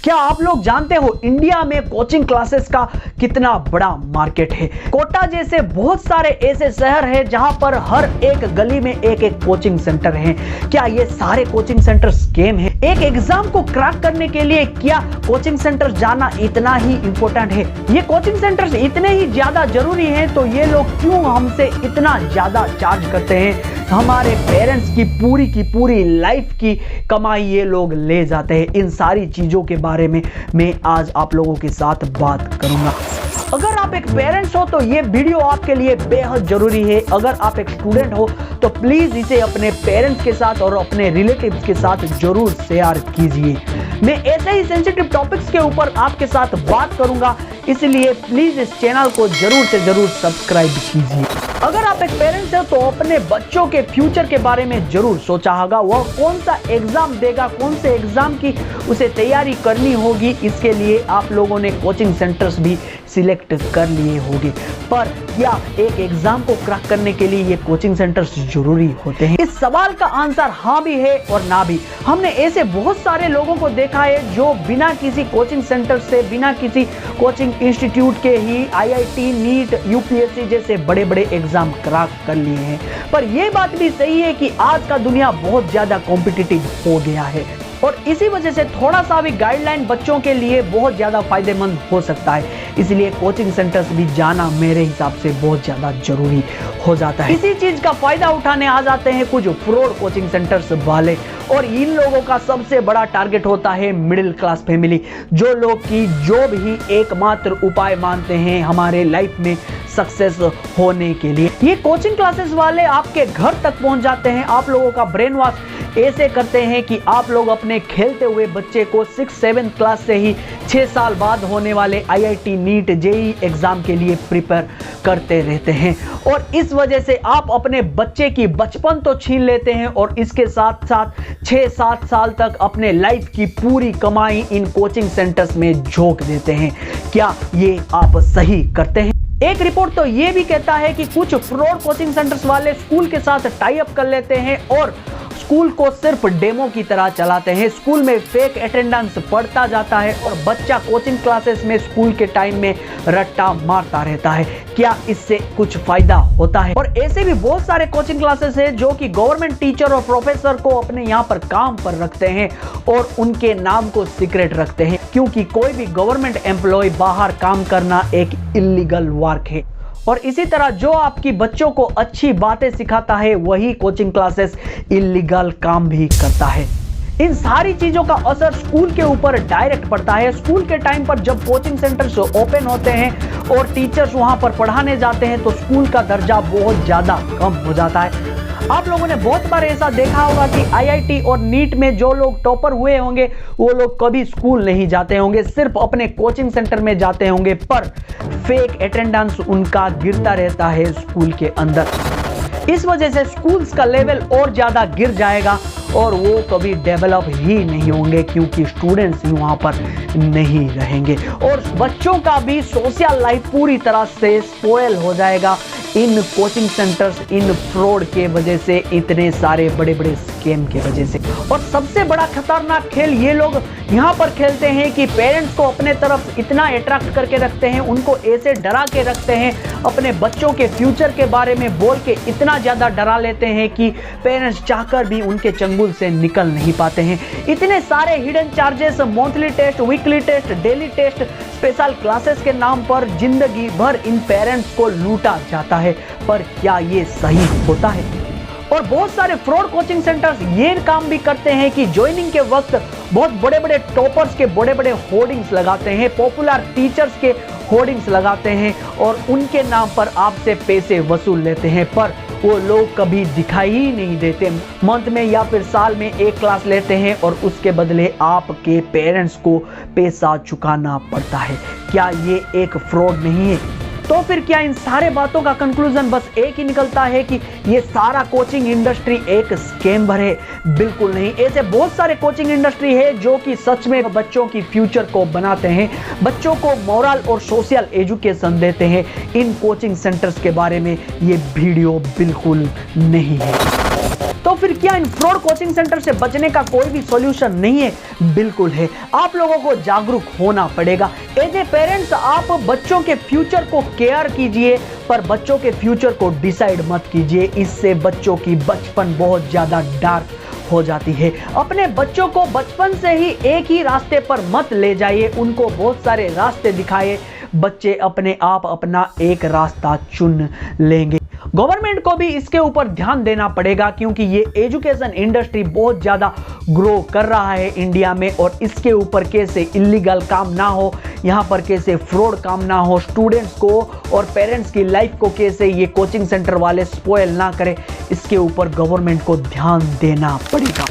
क्या आप लोग जानते हो इंडिया में कोचिंग क्लासेस का कितना बड़ा मार्केट है। कोटा जैसे बहुत सारे ऐसे शहर हैं जहां पर हर एक गली में एक एक कोचिंग सेंटर है। क्या ये सारे कोचिंग सेंटर स्कैम है? एक एग्जाम को क्रैक करने के लिए क्या कोचिंग सेंटर जाना इतना ही इंपॉर्टेंट है? ये कोचिंग सेंटर्स इतने ही ज्यादा जरूरी हैं तो ये लोग क्यों हमसे इतना ज्यादा चार्ज करते हैं? हमारे पेरेंट्स की पूरी लाइफ की कमाई ये लोग ले जाते हैं। इन सारी चीजों के बारे में मैं आज आप लोगों के साथ बात करूंगा। अगर आप एक पेरेंट्स हो तो ये वीडियो आपके लिए बेहद जरूरी है। अगर आप एक स्टूडेंट हो तो प्लीज इसे अपने पेरेंट्स के साथ और अपने रिलेटिव्स के साथ जरूर शेयर कीजिए। मैं ऐसे ही सेंसिटिव टॉपिक्स के ऊपर आपके साथ बात करूंगा, इसलिए प्लीज इस चैनल को जरूर से जरूर सब्सक्राइब कीजिए। अगर आप एक पेरेंट्स हो तो अपने बच्चों के फ्यूचर के बारे में जरूर सोचा होगा। वह कौन सा एग्जाम देगा, कौन से एग्जाम की उसे तैयारी करनी होगी, इसके लिए आप लोगों ने कोचिंग सेंटर्स भी सिलेक्ट कर लिए होंगे। पर क्या एक एग्जाम को क्रैक करने के लिए ये कोचिंग सेंटर्स जरूरी होते हैं? इस सवाल का आंसर हाँ भी है और ना भी। हमने ऐसे बहुत सारे लोगों को देखा है जो बिना किसी कोचिंग सेंटर से, बिना किसी कोचिंग इंस्टीट्यूट के ही आईआईटी, नीट, यूपीएससी जैसे बड़े बड़े एग्जाम क्रैक कर लिए हैं। पर यह बात भी सही है कि आज का दुनिया बहुत ज्यादा कॉम्पिटिटिव हो गया है और इसी वजह से थोड़ा सा भी गाइडलाइन बच्चों के लिए बहुत ज्यादा फायदेमंद हो सकता है। इसलिए कोचिंग सेंटर्स भी जाना मेरे हिसाब से बहुत ज्यादा जरूरी हो जाता है। इसी चीज का फायदा उठाने आ जाते हैं कुछ फ्रॉड कोचिंग सेंटर्स वाले और इन लोगों का सबसे बड़ा टारगेट होता है मिडिल क्लास फैमिली, जो लोग की जॉब ही एकमात्र उपाय मानते हैं हमारे लाइफ में सक्सेस होने के लिए। ये कोचिंग क्लासेस वाले आपके घर तक पहुंच जाते हैं। आप लोगों का ब्रेन वॉश ऐसे करते हैं कि आप लोग अपने खेलते हुए बच्चे को 6-7 क्लास से ही 6 साल बाद होने वाले आईआईटी, नीट, जेईई एग्जाम के लिए प्रिपेयर करते रहते हैं और इस वजह से आप अपने बच्चे की बचपन तो छीन लेते हैं और इसके साथ साथ 6-7 साल तक अपने लाइफ की पूरी कमाई इन कोचिंग सेंटर्स में झोंक देते हैं। क्या ये आप सही करते हैं? एक रिपोर्ट तो ये भी कहता है कि कुछ फ्रॉड कोचिंग सेंटर्स वाले स्कूल के साथ टाई अप कर लेते हैं और स्कूल को सिर्फ डेमो की तरह चलाते हैं। स्कूल में फेक अटेंडेंस पड़ता जाता है और बच्चा कोचिंग क्लासेस में स्कूल के टाइम में रट्टा मारता रहता है। क्या इससे कुछ फायदा होता है? और ऐसे भी बहुत सारे कोचिंग क्लासेस हैं जो कि गवर्नमेंट टीचर और प्रोफेसर को अपने यहाँ पर काम पर रखते हैं और उनके नाम को सीक्रेट रखते हैं, क्योंकि कोई भी गवर्नमेंट एम्प्लॉय बाहर काम करना एक इलीगल वर्क है। और इसी तरह जो आपकी बच्चों को अच्छी बातें सिखाता है वही कोचिंग क्लासेस इलीगल काम भी करता है। इन सारी चीजों का असर स्कूल के ऊपर डायरेक्ट पड़ता है। स्कूल के टाइम पर जब कोचिंग सेंटर्स ओपन होते हैं और टीचर्स वहां पर पढ़ाने जाते हैं तो स्कूल का दर्जा बहुत ज्यादा कम हो जाता है। आप लोगों ने बहुत बार ऐसा देखा होगा कि आईआईटी और नीट में जो लोग टॉपर हुए होंगे वो लोग कभी स्कूल नहीं जाते होंगे, सिर्फ अपने कोचिंग सेंटर में जाते होंगे, पर फेक अटेंडेंस उनका गिरता रहता है स्कूल के अंदर। इस वजह से स्कूल्स का लेवल और ज्यादा गिर जाएगा और वो कभी डेवलप ही नहीं होंगे क्योंकि स्टूडेंट्स ही वहां पर नहीं रहेंगे और बच्चों का भी सोशल लाइफ पूरी तरह से स्पॉइल हो जाएगा in coaching centres, in fraud के वजह से, इतने सारे बड़े बड़े स्कैम के वजह से। और सबसे बड़ा खतरनाक खेल ये लोग यहाँ पर खेलते हैं कि पेरेंट्स को अपने तरफ इतना अट्रैक्ट करके रखते हैं, उनको ऐसे डरा के रखते हैं, अपने बच्चों के फ्यूचर के बारे में बोल के इतना ज्यादा डरा लेते हैं कि पेरेंट्स चाहकर भी उनके चंगुल से निकल नहीं पाते हैं। इतने सारे hidden charges, monthly test, weekly test, daily test, special classes के नाम पर जिंदगी भर इन पेरेंट्स को लूटा जाता है। पर क्या ये सही होता है? और बहुत सारे फ्रॉड कोचिंग सेंटर्स ये काम भी करते हैं कि ज्वाइनिंग के वक्त बहुत बड़े बड़े टॉपर्स के बड़े बड़े होर्डिंग्स लगाते हैं, पॉपुलर टीचर्स के होर्डिंग्स लगाते हैं और उनके नाम पर आपसे पैसे वसूल लेते हैं, पर वो लोग कभी दिखाई ही नहीं देते। मंथ में या फिर साल में एक क्लास लेते हैं और उसके बदले आपके पेरेंट्स को पैसा चुकाना पड़ता है। क्या ये एक फ्रॉड नहीं है? तो फिर क्या इन सारे बातों का कंक्लूजन बस एक ही निकलता है कि ये सारा कोचिंग इंडस्ट्री एक स्कैम भर है? बिल्कुल नहीं। ऐसे बहुत सारे कोचिंग इंडस्ट्री है जो कि सच में बच्चों की फ्यूचर को बनाते हैं, बच्चों को मोरल और सोशल एजुकेशन देते हैं। इन कोचिंग सेंटर्स के बारे में ये वीडियो बिल्कुल नहीं है। तो फिर क्या इन फ्रॉड कोचिंग सेंटर से बचने का कोई भी सॉल्यूशन नहीं है? बिल्कुल है। आप लोगों को जागरूक होना पड़ेगा। एज ए पेरेंट्स आप बच्चों के फ्यूचर को केयर कीजिए, पर बच्चों के फ्यूचर को डिसाइड मत कीजिए। इससे बच्चों की बचपन बहुत ज्यादा डार्क हो जाती है। अपने बच्चों को बचपन से ही एक ही रास्ते पर मत ले जाइए, उनको बहुत सारे रास्ते दिखाइए। बच्चे अपने आप अपना एक रास्ता चुन लेंगे। गवर्नमेंट को भी इसके ऊपर ध्यान देना पड़ेगा, क्योंकि ये एजुकेशन इंडस्ट्री बहुत ज्यादा ग्रो कर रहा है इंडिया में, और इसके ऊपर कैसे इलीगल काम ना हो, यहाँ पर कैसे फ्रॉड काम ना हो, स्टूडेंट्स को और पेरेंट्स की लाइफ को कैसे ये कोचिंग सेंटर वाले स्पॉइल ना करें, इसके ऊपर गवर्नमेंट को ध्यान देना पड़ेगा।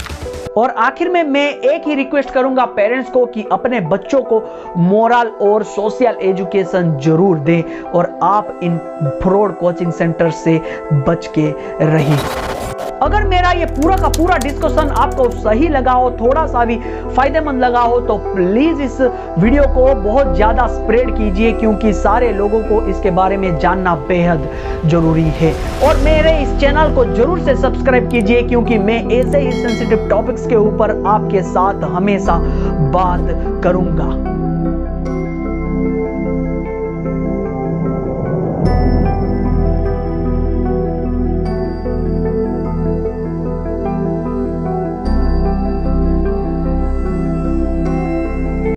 और आखिर में मैं एक ही रिक्वेस्ट करूंगा पेरेंट्स को कि अपने बच्चों को मोरल और सोशल एजुकेशन जरूर दें, और आप इन फ्रॉड कोचिंग सेंटर से बच के रहिए। अगर मेरा ये पूरा का पूरा डिस्कशन आपको सही लगा हो, थोड़ा सा भी फायदेमंद लगा हो, तो प्लीज इस वीडियो को बहुत ज्यादा स्प्रेड कीजिए, क्योंकि सारे लोगों को इसके बारे में जानना बेहद जरूरी है। और मेरे इस चैनल को जरूर से सब्सक्राइब कीजिए, क्योंकि मैं ऐसे ही सेंसिटिव टॉपिक्स के ऊपर आपके साथ हमेशा बात करूंगा।